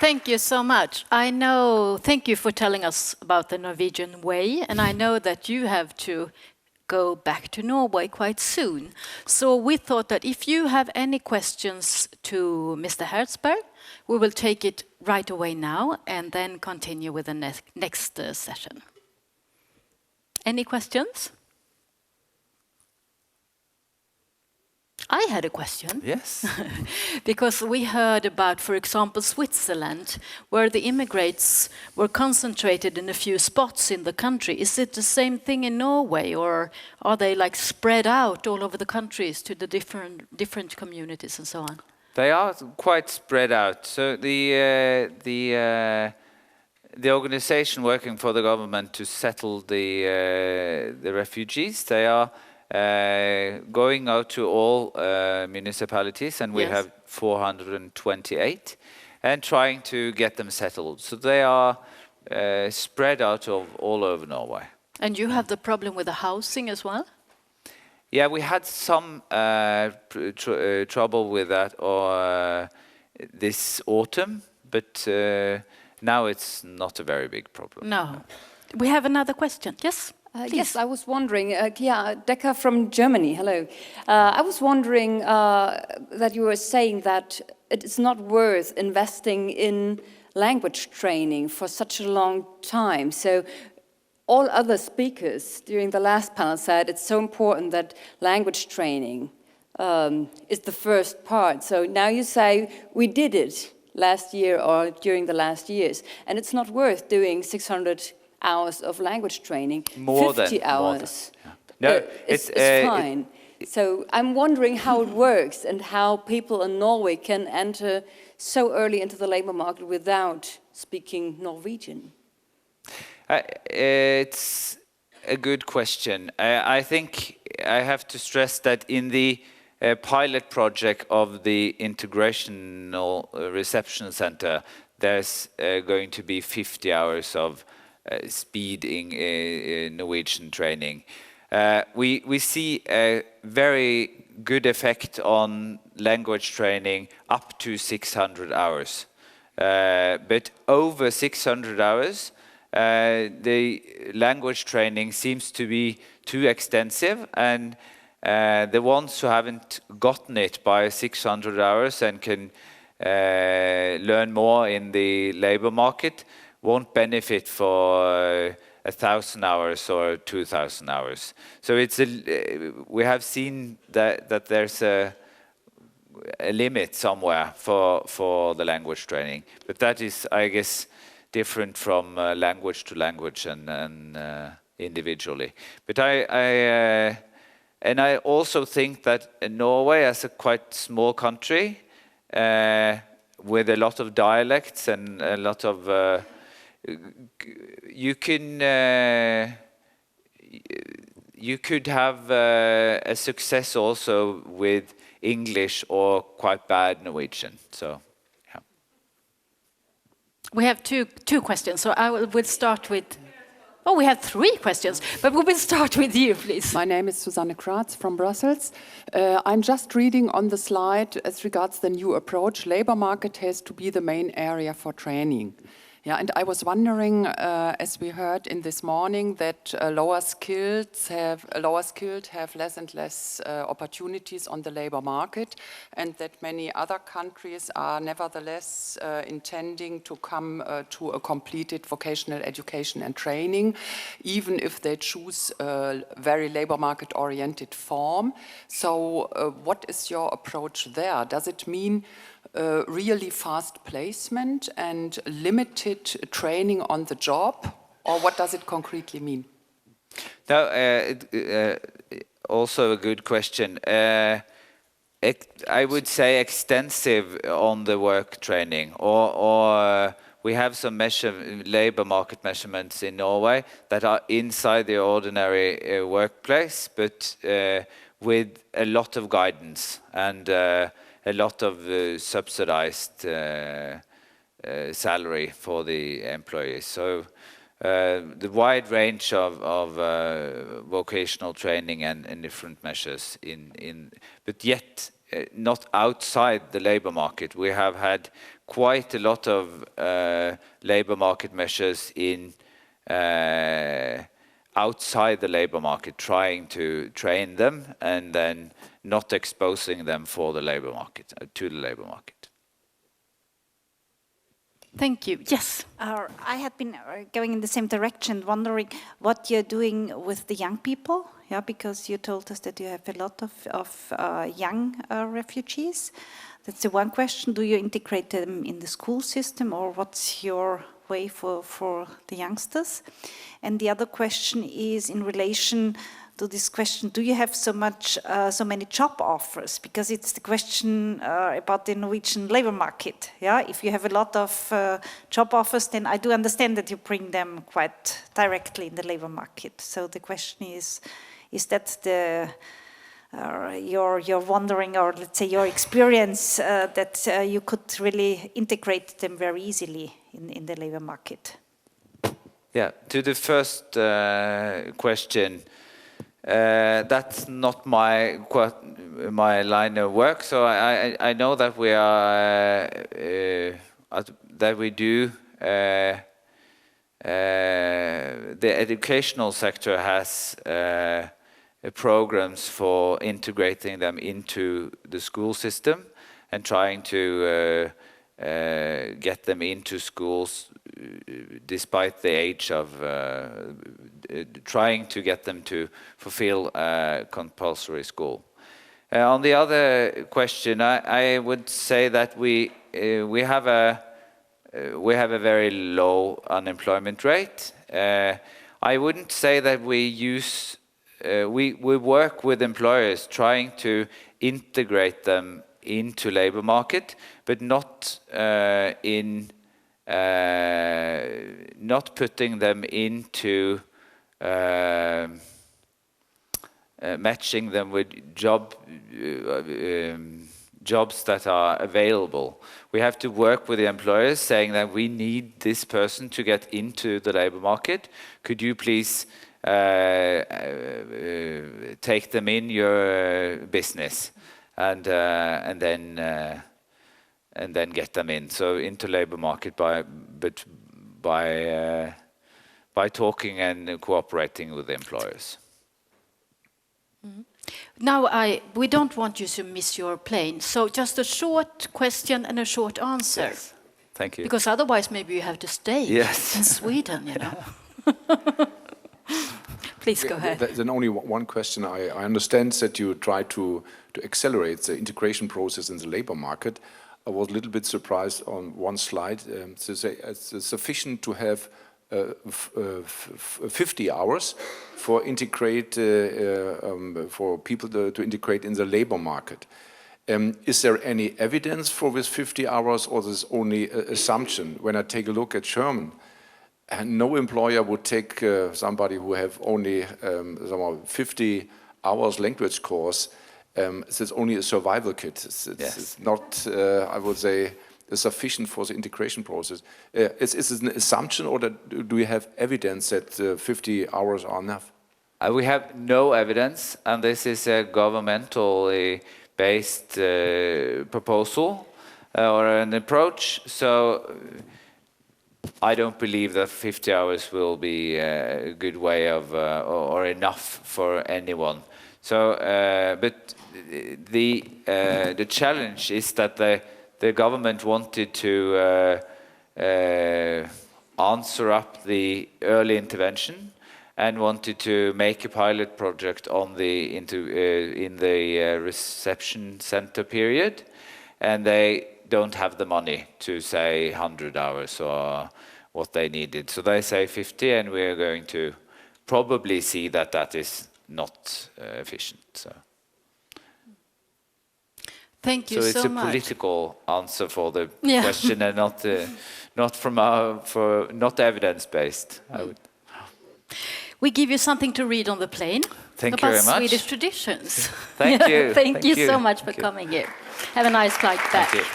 Thank you so much. Thank you for telling us about the Norwegian way, and I know that you have to go back to Norway quite soon. So we thought that if you have any questions to Mr. Hertzberg, we will take it right away now and then continue with the next session. Any questions? I had a question. Yes. Because we heard about, for example, Switzerland, where the immigrants were concentrated in a few spots in the country. Is it the same thing in Norway, or are they like spread out all over the countries to the different communities and so on? They are quite spread out. So the organization working for the government to settle the refugees, they are going out to all municipalities, and we have 428, and trying to get them settled. So they are spread out all over Norway. And you have the problem with the housing as well? Yeah, we had some trouble with that this autumn, but now it's not a very big problem. No. We have another question. Yes? Yes, I was wondering, Kia Decker from Germany, hello. I was wondering that you were saying that it's not worth investing in language training for such a long time. So all other speakers during the last panel said it's so important that language training is the first part. So now you say we did it last year or during the last years, and it's not worth doing 600 hours of language training, 50 hours. No, it's fine. So I'm wondering how it works and how people in Norway can enter so early into the labor market without speaking Norwegian. It's a good question. I think I have to stress that in the pilot project of the Integrational Reception Center, there's going to be 50 hours of speed in Norwegian training. We see a very good effect on language training up to 600 hours. But over 600 hours, the language training seems to be too extensive, and the ones who haven't gotten it by 600 hours and can learn more in the labor market won't benefit for 1,000 hours or 2,000 hours. So we have seen that there's a limit somewhere for the language training, but that is, I guess, different from language to language and individually. But I also think that Norway, as a quite small country with a lot of dialects and a lot of you could have a success also with English or quite bad Norwegian. So, yeah. We have two questions, so I will start with. Oh, we have 3 questions, but we will start with you, please. My name is Susanne Kratz from Brussels. I'm just reading on the slide as regards the new approach. Labor market has to be the main area for training. Yeah, and I was wondering, as we heard in this morning, that lower skilled have less and less opportunities on the labor market, and that many other countries are nevertheless intending to come to a completed vocational education and training, even if they choose a very labor market oriented form. So what is your approach there? Does it mean really fast placement and limited training on the job, or what does it concretely mean? No, also a good question. I would say extensive on the work training, or we have some labor market measurements in Norway that are inside the ordinary workplace, but with a lot of guidance and a lot of subsidized salary for the employees. So the wide range of vocational training and different measures but yet not outside the labor market. We have had quite a lot of labor market measures in outside the labor market, trying to train them and then not exposing them for the labor market, to the labor market. Thank you. Yes. I had been going in the same direction, wondering what you're doing with the young people. Yeah, because you told us that you have a lot of young refugees. That's the one question. Do you integrate them in the school system, or what's your way for the youngsters? And the other question is in relation to this question, do you have so many job offers? Because it's the question about the Norwegian labor market. Yeah, if you have a lot of job offers, then I do understand that you bring them quite directly in the labor market. So the question is that your wondering, or let's say your experience, that you could really integrate them very easily in the labor market? Yeah, to the first question, that's not my line of work. So I know that we are that we do. The educational sector has programs for integrating them into the school system and trying to get them into schools despite the age of trying to get them to fulfill compulsory school. On the other question, I would say that we have a very low unemployment rate. I wouldn't say that we use we work with employers trying to integrate them into labor market, but not not putting them into matching them with jobs that are available. We have to work with the employers saying that we need this person to get into the labor market. Could you please take them in your business and then get them in, so into labor market by talking and cooperating with the employers. Mm-hmm. Now we don't want you to miss your plane, so just a short question and a short answer. Yes. Thank you. Because otherwise maybe you have to stay in Sweden, you know. Please go ahead. Then only one question. I understand that you try to accelerate the integration process in the labor market. I was a little bit surprised on one slide. To say it's sufficient to have 50 hours for for people to integrate in the labor market. Is there any evidence for this 50 hours, or is this only an assumption? When I take a look at German, and no employer would take somebody who have only 50 hours language course. It's only a survival kit. It's not, I would say, sufficient for the integration process. Is it an assumption, or do we have evidence that 50 hours are enough? We have no evidence, and this is a governmentally based proposal or an approach. So I don't believe that 50 hours will be a good way of or enough for anyone. So, but the challenge is that the government wanted to answer up the early intervention and wanted to make a pilot project on in the reception center period, and they don't have the money to say 100 hours or what they needed. So they say 50, and we're going to probably see that that is not efficient. So. Thank you so much. So it's a political answer for the question, and not evidence based. We give you something to read on the plane. Thank you very much. About Swedish traditions. Thank you. Thank you so much for coming here. Have a nice flight back. Thank you.